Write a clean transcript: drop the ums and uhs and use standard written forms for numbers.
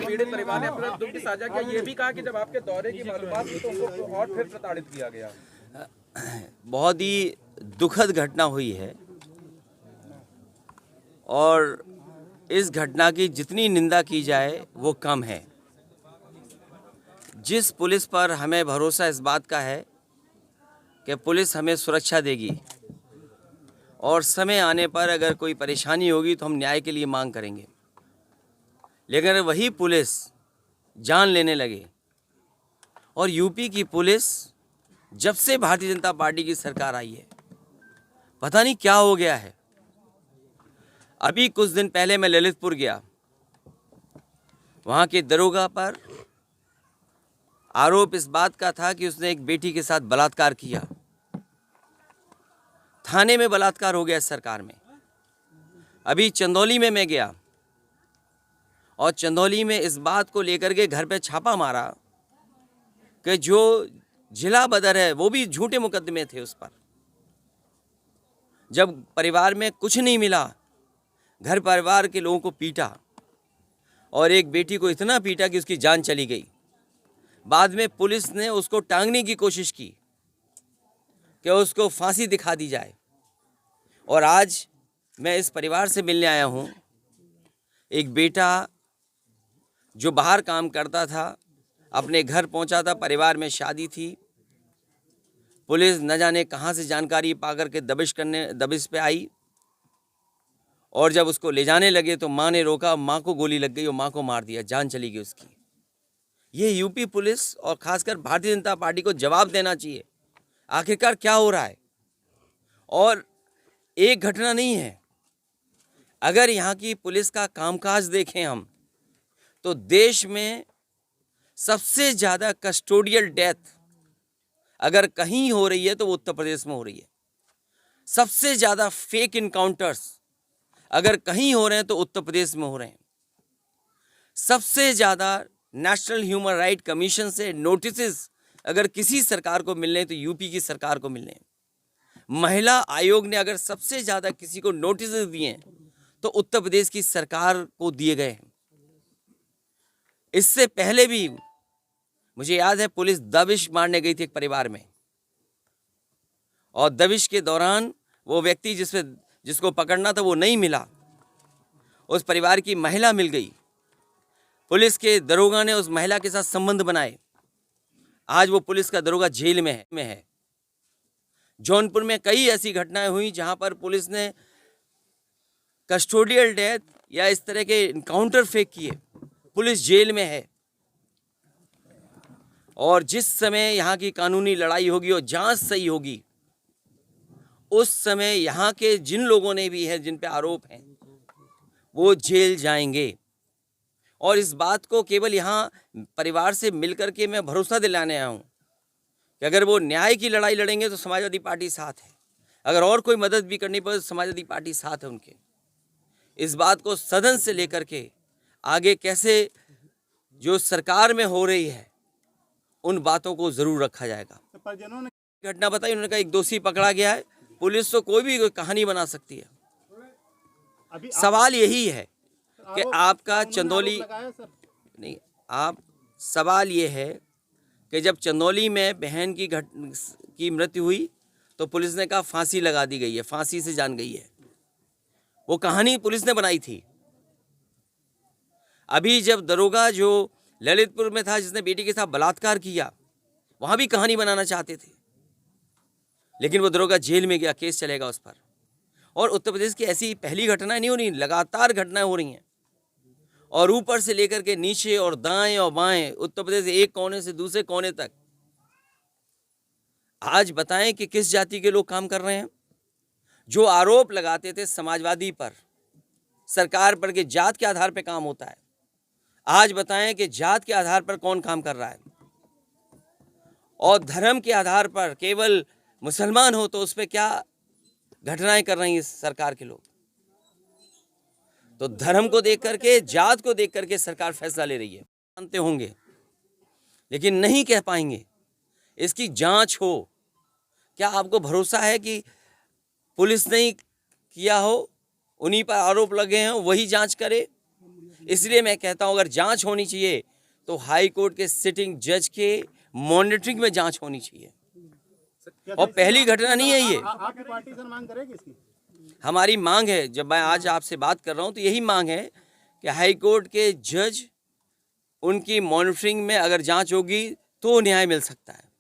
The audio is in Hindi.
पीड़ित परिवार ने अपना दुख साझा किया, ये भी कहा कि जब आपके दौरे की मालूमात थी तो उनको और फिर प्रताड़ित किया गया। बहुत ही दुखद घटना हुई है और इस घटना की जितनी निंदा की जाए वो कम है। जिस पुलिस पर हमें भरोसा इस बात का है कि पुलिस हमें सुरक्षा देगी और समय आने पर अगर कोई परेशानी होगी तो हम न्याय के लिए मांग करेंगे, लेकिन वही पुलिस जान लेने लगे और यूपी की पुलिस जब से भारतीय जनता पार्टी की सरकार आई है पता नहीं क्या हो गया है। अभी कुछ दिन पहले मैं ललितपुर गया, वहाँ के दरोगा पर आरोप इस बात का था कि उसने एक बेटी के साथ बलात्कार किया। थाने में बलात्कार हो गया इस सरकार में। अभी चंदौली में मैं गया और चंदौली में इस बात को लेकर के घर पे छापा मारा कि जो जिला बदर है वो भी झूठे मुकदमे थे उस पर। जब परिवार में कुछ नहीं मिला, घर परिवार के लोगों को पीटा और एक बेटी को इतना पीटा कि उसकी जान चली गई। बाद में पुलिस ने उसको टांगने की कोशिश की कि उसको फांसी दिखा दी जाए। और आज मैं इस परिवार से मिलने आया हूँ। एक बेटा जो बाहर काम करता था अपने घर पहुंचा था, परिवार में शादी थी। पुलिस न जाने कहां से जानकारी पाकर के दबिश पे आई और जब उसको ले जाने लगे तो मां ने रोका, मां को गोली लग गई और मां को मार दिया, जान चली गई उसकी। ये यूपी पुलिस और खासकर भारतीय जनता पार्टी को जवाब देना चाहिए, आखिरकार क्या हो रहा है। और एक घटना नहीं है, अगर यहाँ की पुलिस का कामकाज देखें हम तो देश में सबसे ज़्यादा कस्टोडियल डेथ अगर कहीं हो रही है तो वो उत्तर प्रदेश में हो रही है। सबसे ज़्यादा फेक इनकाउंटर्स अगर कहीं हो रहे हैं तो उत्तर प्रदेश में हो रहे हैं। सबसे ज़्यादा नेशनल ह्यूमन राइट कमीशन से नोटिसेस अगर किसी सरकार को मिलने हैं तो यूपी की सरकार को मिलने हैं। महिला आयोग ने अगर सबसे ज़्यादा किसी को नोटिस दिए हैं तो उत्तर प्रदेश की सरकार को दिए गए हैं। इससे पहले भी मुझे याद है पुलिस दबिश मारने गई थी एक परिवार में और दबिश के दौरान वो व्यक्ति जिसको पकड़ना था वो नहीं मिला, उस परिवार की महिला मिल गई। पुलिस के दरोगा ने उस महिला के साथ संबंध बनाए, आज वो पुलिस का दरोगा जेल में है। जौनपुर में कई ऐसी घटनाएं हुई जहां पर पुलिस ने कस्टोडियल डेथ या इस तरह के इनकाउंटर फेक किए, पुलिस जेल में है। और जिस समय यहाँ की कानूनी लड़ाई होगी और जांच सही होगी उस समय यहाँ के जिन लोगों ने भी है, जिन पे आरोप हैं, वो जेल जाएंगे। और इस बात को केवल यहाँ परिवार से मिलकर के मैं भरोसा दिलाने आया हूँ कि अगर वो न्याय की लड़ाई लड़ेंगे तो समाजवादी पार्टी साथ है, अगर और कोई मदद भी करनी पड़े तो समाजवादी पार्टी साथ है उनके। इस बात को सदन से लेकर के आगे कैसे जो सरकार में हो रही है उन बातों को जरूर रखा जाएगा। पर जिन्होंने घटना बताई, उन्होंने कहा एक दोषी पकड़ा गया है, पुलिस तो कोई भी कहानी बना सकती है। सवाल यही है कि आपका चंदौली नहीं, आप सवाल ये है कि जब चंदौली में बहन की मृत्यु हुई तो पुलिस ने कहा फांसी लगा दी गई है, फांसी से जान गई है। वो कहानी पुलिस ने बनाई थी। अभी जब दरोगा जो ललितपुर में था जिसने बेटी के साथ बलात्कार किया, वहां भी कहानी बनाना चाहते थे, लेकिन वो दरोगा जेल में गया, केस चलेगा उस पर। और उत्तर प्रदेश की ऐसी पहली घटना नहीं हो रही, लगातार घटनाएं हो रही हैं और ऊपर से लेकर के नीचे और दाएं और बाएं उत्तर प्रदेश एक कोने से दूसरे कोने तक। आज बताएं कि किस जाति के लोग काम कर रहे हैं। जो आरोप लगाते थे समाजवादी पर, सरकार पर कि जात के आधार पर काम होता है, आज बताएं कि जात के आधार पर कौन काम कर रहा है। और धर्म के आधार पर केवल मुसलमान हो तो उस पर क्या घटनाएं कर रही हैं सरकार के लोग। तो धर्म को देख करके, जात को देख करके सरकार फैसला ले रही है। मानते होंगे लेकिन नहीं कह पाएंगे। इसकी जांच हो। क्या आपको भरोसा है कि पुलिस ने किया हो, उन्हीं पर आरोप लगे हैं, वही जांच करे? इसलिए मैं कहता हूं अगर जांच होनी चाहिए तो हाई कोर्ट के सिटिंग जज के मॉनिटरिंग में जांच होनी चाहिए। और पहली घटना नहीं है ये। आपकी पार्टी से मांग करेगी इसकी? हमारी मांग है, जब मैं आज आपसे बात कर रहा हूं तो यही मांग है कि हाई कोर्ट के जज, उनकी मॉनिटरिंग में अगर जांच होगी तो न्याय मिल सकता है।